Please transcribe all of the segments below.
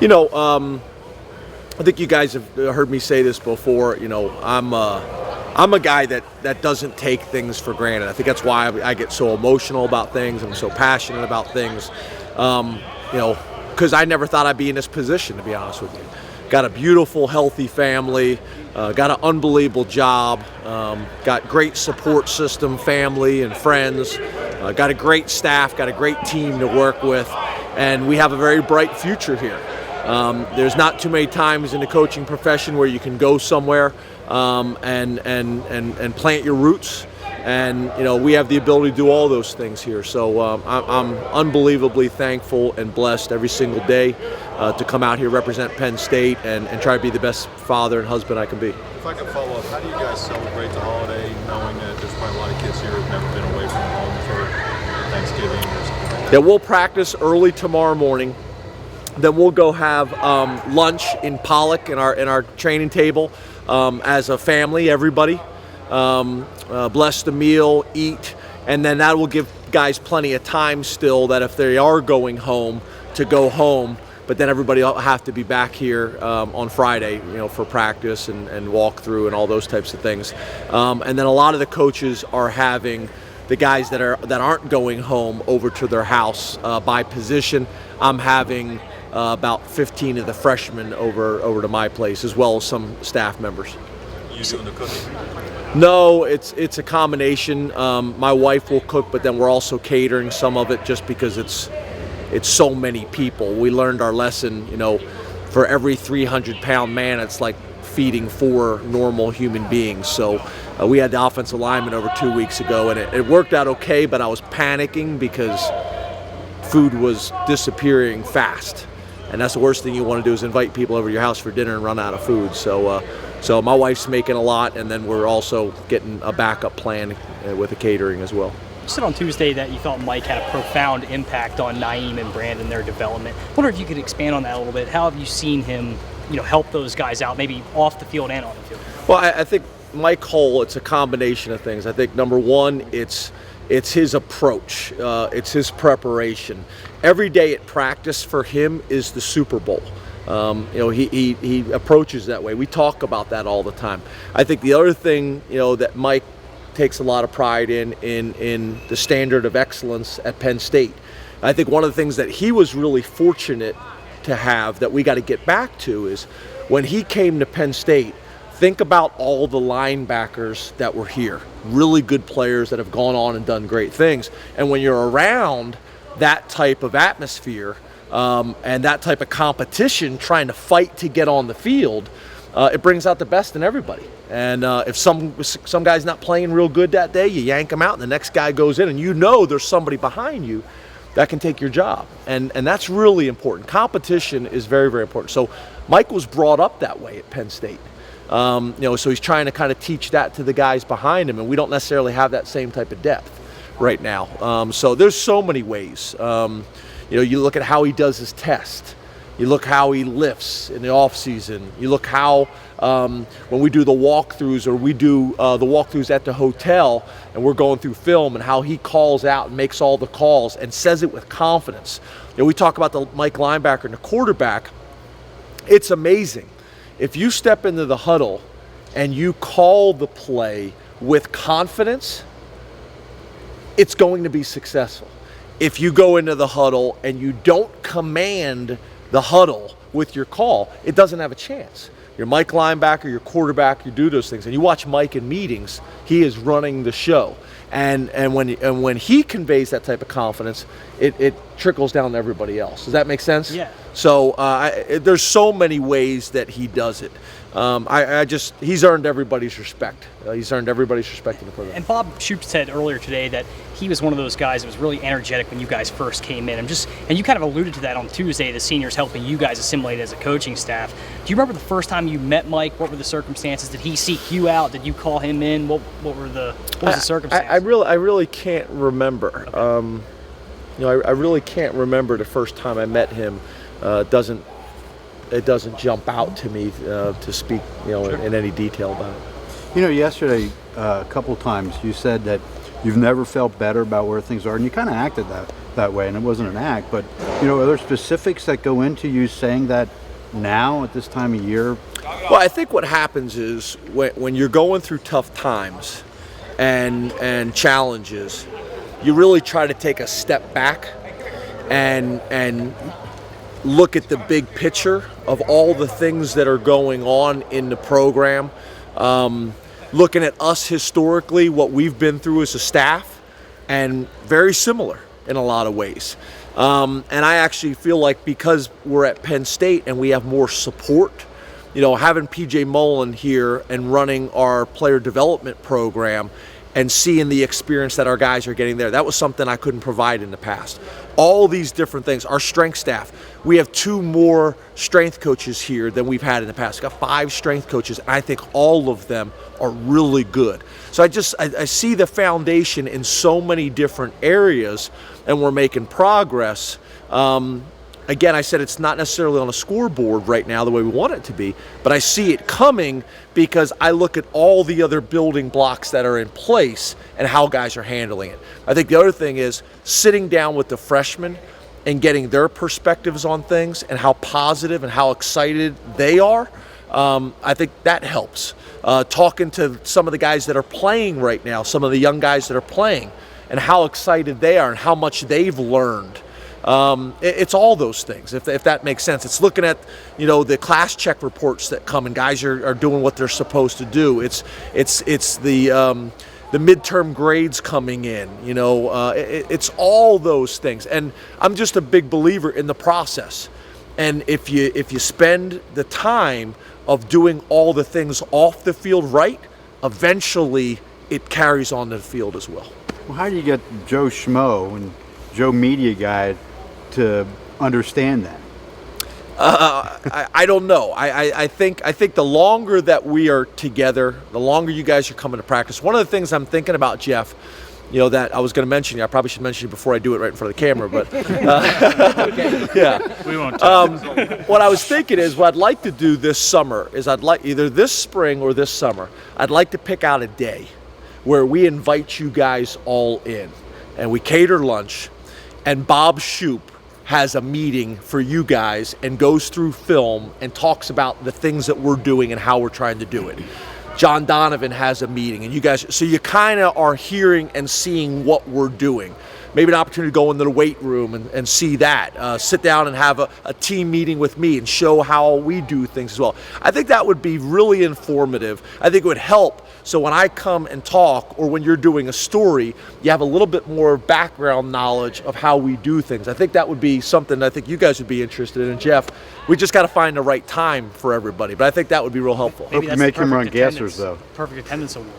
You know, I think you guys have heard me say this before. You know, I'm a guy that doesn't take things for granted. I think that's why I get so emotional about things. I'm so passionate about things. You know, because I never thought I'd be in this position, to be honest with you. Got a beautiful, healthy family. Got an unbelievable job. Got great support system, family and friends. Got a great staff. Got a great team to work with, and we have a very bright future here. There's not too many times in the coaching profession where you can go somewhere and plant your roots, and you know, we have the ability to do all those things here. So I'm unbelievably thankful and blessed every single day to come out here, represent Penn State, and try to be the best father and husband I can be. If I can follow up, how do you guys celebrate the holiday, knowing that there's probably a lot of kids here who've never been away from home for Thanksgiving or something like that? Yeah, we'll practice early tomorrow morning. Then we'll go have lunch in Pollock in our training table as a family, everybody. Bless the meal, eat, and then that will give guys plenty of time still that if they are going home to go home, but then everybody will have to be back here on Friday, you know, for practice and walk through and all those types of things. And then a lot of the coaches are having the guys that aren't going home over to their house by position. I'm having about 15 of the freshmen over to my place, as well as some staff members. You doing the cooking? No, it's a combination. My wife will cook, but then we're also catering some of it just because it's so many people. We learned our lesson, you know, for every 300-pound man, it's like feeding 4 normal human beings. So we had the offensive lineman over 2 weeks ago, and it worked out okay, but I was panicking because food was disappearing fast. And that's the worst thing you want to do, is invite people over to your house for dinner and run out of food. So my wife's making a lot, and then we're also getting a backup plan with the catering as well. You said on Tuesday that you thought Mike had a profound impact on Naeem and Brandon, their development. I wonder if you could expand on that a little bit. How have you seen him, you know, help those guys out, maybe off the field and on the field? Well, I think Mike Hull, it's a combination of things. I think number one, it's his approach. It's his preparation. Every day at practice for him is the Super Bowl. You know, he approaches that way. We talk about that all the time. I think the other thing, you know, that Mike takes a lot of pride in the standard of excellence at Penn State. I think one of the things that he was really fortunate to have that we got to get back to is when he came to Penn State, think about all the linebackers that were here, really good players that have gone on and done great things. And when you're around that type of atmosphere and that type of competition, trying to fight to get on the field, it brings out the best in everybody. And if some guy's not playing real good that day, you yank him out and the next guy goes in, and you know there's somebody behind you that can take your job. And that's really important. Competition is very, very important. So Mike was brought up that way at Penn State. You know, so he's trying to kind of teach that to the guys behind him, and we don't necessarily have that same type of depth right now. So there's so many ways. You know, you look at how he does his test. You look how he lifts in the off season. You look how when we do the walkthroughs, or we do the walkthroughs at the hotel, and we're going through film, and how he calls out and makes all the calls and says it with confidence. You know, we talk about the Mike linebacker and the quarterback. It's amazing. If you step into the huddle and you call the play with confidence, it's going to be successful. If you go into the huddle and you don't command the huddle with your call, it doesn't have a chance. Your Mike linebacker, your quarterback, you do those things. And you watch Mike in meetings, he is running the show. And when he conveys that type of confidence, it trickles down to everybody else. Does that make sense? Yeah. So there's so many ways that he does it. He's earned everybody's respect. He's earned everybody's respect in the program. And Bob Shoop said earlier today that he was one of those guys that was really energetic when you guys first came in. And you kind of alluded to that on Tuesday, the seniors helping you guys assimilate as a coaching staff. Do you remember the first time you met Mike? What were the circumstances? Did he seek you out? Did you call him in? What was the circumstances? I really can't remember. Okay. You know, I really can't remember the first time I met him. It doesn't jump out to me to speak, you know, sure, in any detail about it. You know, yesterday a couple times you said that you've never felt better about where things are, and you kind of acted that way, and it wasn't an act. But are there specifics that go into you saying that now at this time of year? Well, I think what happens is when you're going through tough times and challenges, you really try to take a step back and look at the big picture of all the things that are going on in the program. Looking at us historically, what we've been through as a staff, and very similar in a lot of ways. And I actually feel like because we're at Penn State and we have more support, having PJ Mullen here and running our player development program and seeing the experience that our guys are getting there, that was something I couldn't provide in the past. All these different things. Our strength staff, we have 2 more strength coaches here than we've had in the past. We've got 5 strength coaches, and I think all of them are really good. So I see the foundation in so many different areas, and we're making progress. Again, I said it's not necessarily on a scoreboard right now the way we want it to be, but I see it coming because I look at all the other building blocks that are in place and how guys are handling it. I think the other thing is sitting down with the freshmen and getting their perspectives on things and how positive and how excited they are. I think that helps. Talking to some of the guys that are playing right now, some of the young guys that are playing, and how excited they are and how much they've learned. It's all those things, if that makes sense. It's looking at, the class check reports that come and guys are doing what they're supposed to do. It's the midterm grades coming in, it's all those things. And I'm just a big believer in the process. And if you spend the time of doing all the things off the field right, eventually it carries on the field as well. Well, how do you get Joe Schmo and Joe Media Guy to understand that? I don't know. I think the longer that we are together, the longer you guys are coming to practice. One of the things I'm thinking about, Jeff, that I was going to mention you. I probably should mention you before I do it right in front of the camera, but yeah. We won't. What I was thinking is what I'd like to do this summer is I'd like either this spring or this summer, I'd like to pick out a day where we invite you guys all in and we cater lunch, and Bob Shoop has a meeting for you guys and goes through film and talks about the things that we're doing and how we're trying to do it. John Donovan has a meeting, and you guys, so you kind of are hearing and seeing what we're doing. Maybe an opportunity to go into the weight room and see that. Sit down and have a team meeting with me and show how we do things as well. I think that would be really informative. I think it would help. So when I come and talk, or when you're doing a story, you have a little bit more background knowledge of how we do things. I think that would be something I think you guys would be interested in. And Jeff, we just got to find the right time for everybody. But I think that would be real helpful. Hope you make him run gassers, though. Perfect attendance award.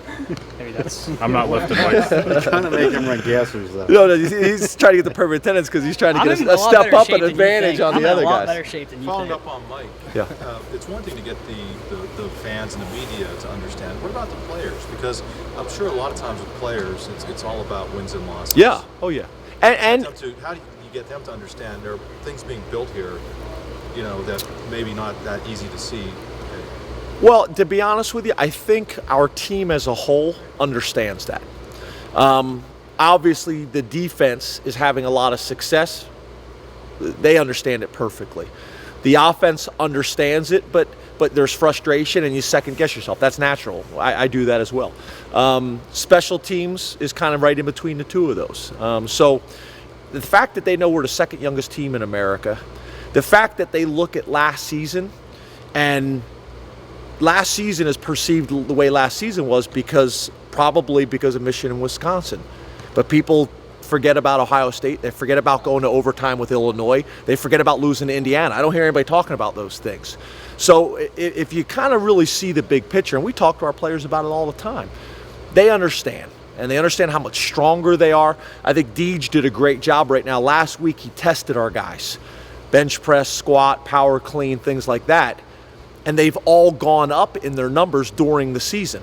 Maybe that's. I'm not lifting weights. I'm trying to make him run gassers, though. No, he's trying to get the perfect attendance because he's trying to get a step up an advantage on the other I'm in a lot guys. better shape than you Following think. up on Mike, Yeah. it's one thing to get the fans and the media to understand. What about the players? Because I'm sure a lot of times with players, it's all about wins and losses. Yeah. Oh, yeah. And How do you get them to understand there are things being built here, that maybe not that easy to see? well, to be honest with you, I think our team as a whole understands that. Obviously, the defense is having a lot of success. They understand it perfectly. The offense understands it, but there's frustration and you second guess yourself. That's natural. I do that as well. Special teams is kind of right in between the two of those. So the fact that they know we're the second youngest team in America, the fact that they look at last season, and last season is perceived the way last season was probably because of Michigan and Wisconsin. But people forget about Ohio State. They forget about going to overtime with Illinois. They forget about losing to Indiana. I don't hear anybody talking about those things. So if you kind of really see the big picture, and we talk to our players about it all the time, they understand. And they understand how much stronger they are. I think Deej did a great job right now. Last week he tested our guys. Bench press, squat, power clean, things like that. And they've all gone up in their numbers during the season.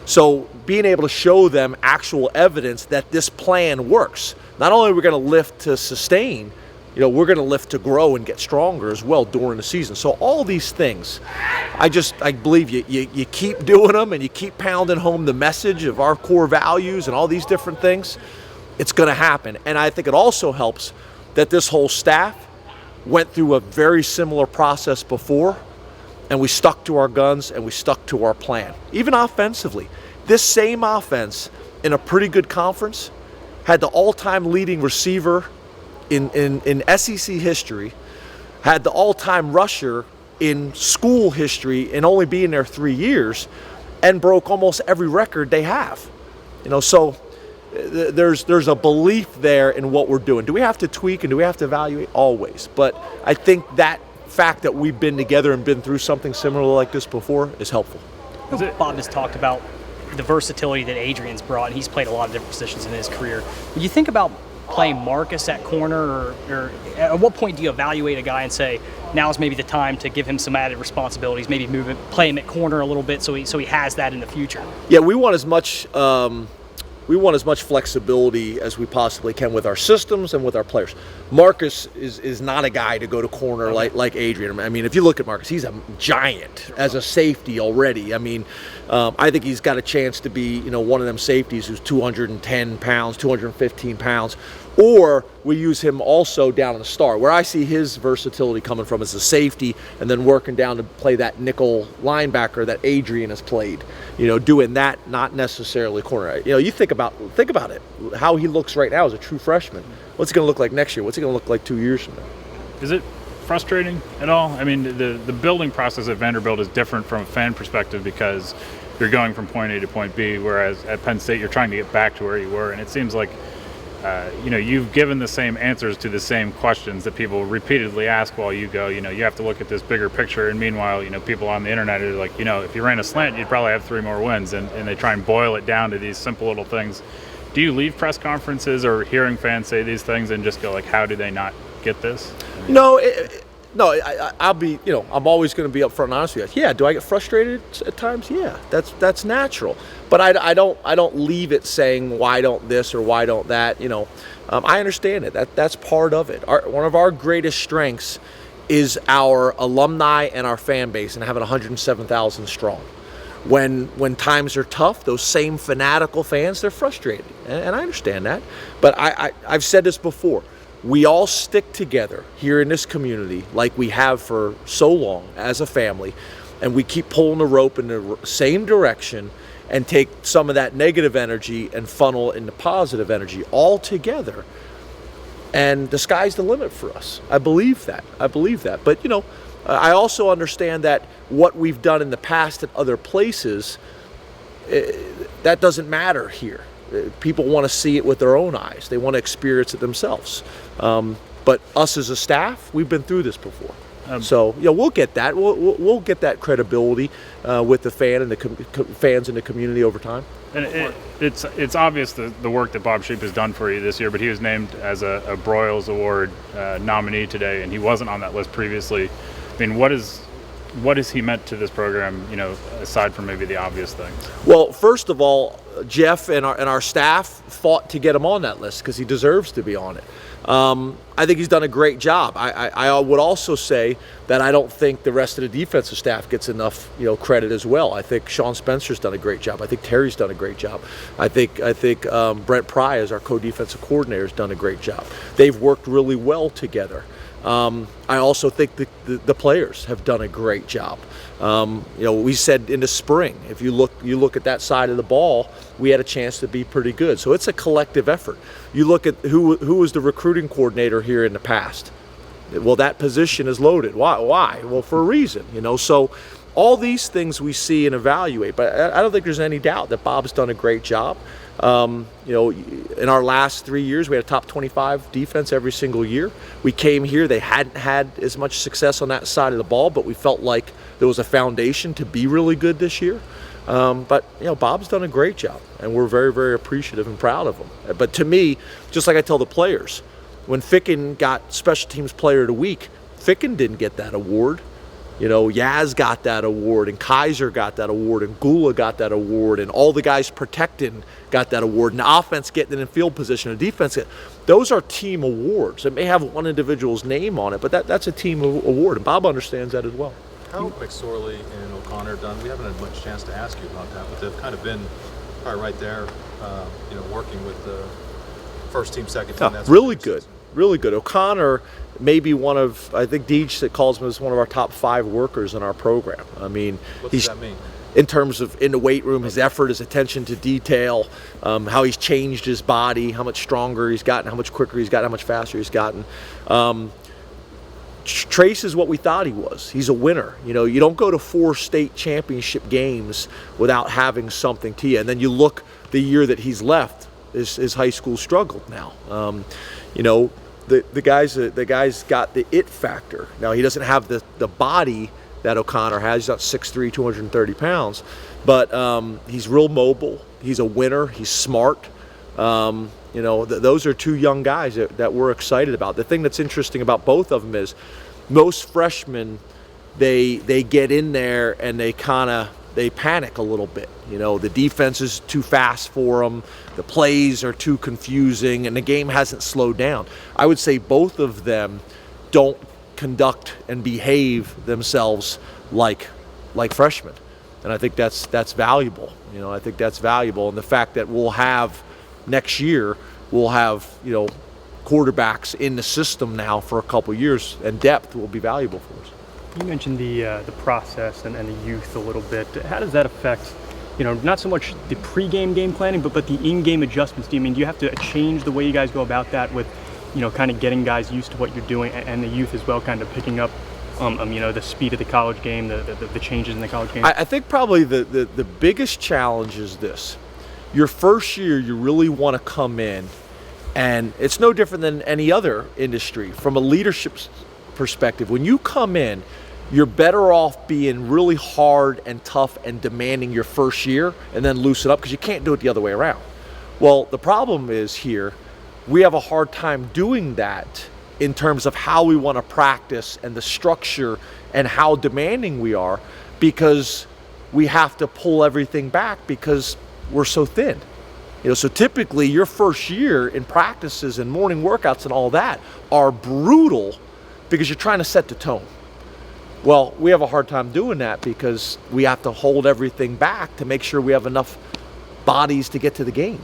So being able to show them actual evidence that this plan works. Not only are we going to lift to sustain, we're going to lift to grow and get stronger as well during the season. So all these things, I believe you keep doing them and you keep pounding home the message of our core values and all these different things. It's going to happen. And I think it also helps that this whole staff went through a very similar process before, and we stuck to our guns and we stuck to our plan. Even offensively, this same offense in a pretty good conference had the all-time leading receiver in SEC history, had the all-time rusher in school history and only being there 3 years, and broke almost every record they have. So there's a belief there in what we're doing. Do we have to tweak and do we have to evaluate? Always. But I think that fact that we've been together and been through something similar like this before is helpful. Bob has talked about the versatility that Adrian's brought, and he's played a lot of different positions in his career. When you think about playing Marcus at corner, or at what point do you evaluate a guy and say, now is maybe the time to give him some added responsibilities, maybe play him at corner a little bit so he has that in the future? Yeah, we want as much flexibility as we possibly can with our systems and with our players. Marcus is not a guy to go to corner like Adrian. I mean, if you look at Marcus, he's a giant as a safety already. I mean, I think he's got a chance to be, one of them safeties who's 210 pounds, 215 pounds. Or we use him also down in the star. Where I see his versatility coming from is a safety and then working down to play that nickel linebacker that Adrian has played. Doing that, not necessarily corner. You think about it, how he looks right now as a true freshman. What's he going to look like next year? What's he going to look like 2 years from now? Is it frustrating at all? I mean, the building process at Vanderbilt is different from a fan perspective because you're going from point A to point B, whereas at Penn State you're trying to get back to where you were, and it seems like you've given the same answers to the same questions that people repeatedly ask while you go, you have to look at this bigger picture. And meanwhile, people on the internet are like, if you ran a slant, you'd probably have 3 more wins. And they try and boil it down to these simple little things. Do you leave press conferences or hearing fans say these things and just go like, how do they not get this? No, I'll be, I'm always going to be upfront and honest with you. Yeah, do I get frustrated at times? Yeah, that's natural. But I don't leave it saying why don't this or why don't that. I understand it. That's part of it. One of our greatest strengths is our alumni and our fan base, and having 107,000 strong. When times are tough, those same fanatical fans, they're frustrated, and I understand that. But I've said this before. We all stick together here in this community like we have for so long as a family, and we keep pulling the rope in the same direction and take some of that negative energy and funnel into positive energy all together. And the sky's the limit for us. I believe that. But, I also understand that what we've done in the past at other places, that doesn't matter here. People want to see it with their own eyes. They want to experience it themselves. But us as a staff, we've been through this before. So we'll get that. We'll get that credibility with the fan and the fans in the community over time. And it's obvious the work that Bob Sheep has done for you this year, but he was named as a Broyles Award nominee today, and he wasn't on that list previously. I mean, what has he meant to this program, aside from maybe the obvious things? Well, first of all, Jeff and our staff fought to get him on that list because he deserves to be on it. I think he's done a great job. I would also say that I don't think the rest of the defensive staff gets enough, credit as well. I think Sean Spencer's done a great job. I think Terry's done a great job. I think Brent Pry, as our co-defensive coordinator, has done a great job. They've worked really well together. I also think the players have done a great job. We said in the spring, if you look at that side of the ball, we had a chance to be pretty good. So it's a collective effort. You look at who was the recruiting coordinator here in the past. Well, that position is loaded. Why? Well, for a reason. So all these things we see and evaluate. But I don't think there's any doubt that Bob's done a great job. In our last 3 years, we had a top 25 defense every single year. We came here, they hadn't had as much success on that side of the ball, but we felt like there was a foundation to be really good this year. But Bob's done a great job, and we're very, very appreciative and proud of him. But to me, just like I tell the players, when Ficken got Special Teams Player of the Week, Ficken didn't get that award. Yaz got that award, and Kaiser got that award, and Gula got that award, and all the guys protecting got that award, and the offense getting in field position, and defense. Those are team awards. It may have one individual's name on it, but that's a team award, and Bob understands that as well. How have McSorley and O'Connor done? We haven't had much chance to ask you about that, but they've kind of been probably right there, working with first team, second team. Yeah, That's really good, really good. O'Connor may be one of, I think Deej that calls him as one of our top 5 workers in our program. I mean, What does that mean? In terms of in the weight room, his effort, his attention to detail, how he's changed his body, how much stronger he's gotten, how much quicker he's gotten, how much faster he's gotten. Trace is what we thought he was. He's a winner. You know, you don't go to 4 state championship games without having something to you. And then you look the year that he's left, his high school struggled now. You know, the guy's got the it factor. Now, he doesn't have the body that O'Connor has. He's not 6'3", 230 pounds, but he's real mobile. He's a winner. He's smart. You know, those are 2 young guys that we're excited about. The thing that's interesting about both of them is most freshmen, they get in there and they panic a little bit. You know, the defense is too fast for them, the plays are too confusing, and the game hasn't slowed down. I would say both of them don't conduct and behave themselves like freshmen, and I think that's valuable. You know, I think that's valuable, and the fact that next year we'll have, you know, quarterbacks in the system now for a couple years, and depth will be valuable for us. You mentioned the process and the youth a little bit. How does that affect, you know, not so much the pregame game planning, but the in-game adjustments? Do you have to change the way you guys go about that with, you know, kind of getting guys used to what you're doing, and the youth as well, kind of picking up, you know, the speed of the college game, the changes in the college game? I think probably the biggest challenge is this. Your first year, you really want to come in, and it's no different than any other industry from a leadership perspective. When you come in, you're better off being really hard and tough and demanding your first year and then loosen up, because you can't do it the other way around. Well, the problem is here, we have a hard time doing that in terms of how we want to practice and the structure and how demanding we are, because we have to pull everything back because we're so thin. You know, so typically your first year in practices and morning workouts and all that are brutal because you're trying to set the tone. Well, we have a hard time doing that because we have to hold everything back to make sure we have enough bodies to get to the game.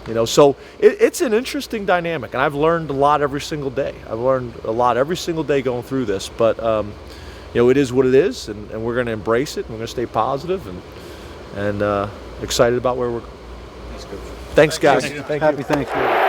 You know, so it's an interesting dynamic, and I've learned a lot every single day. I've learned a lot every single day going through this, but you know, it is what it is, and we're going to embrace it, and we're going to stay positive and excited about where we're going. Thanks, Coach. Thanks, guys. Thank you. Thank you. Happy Thanksgiving.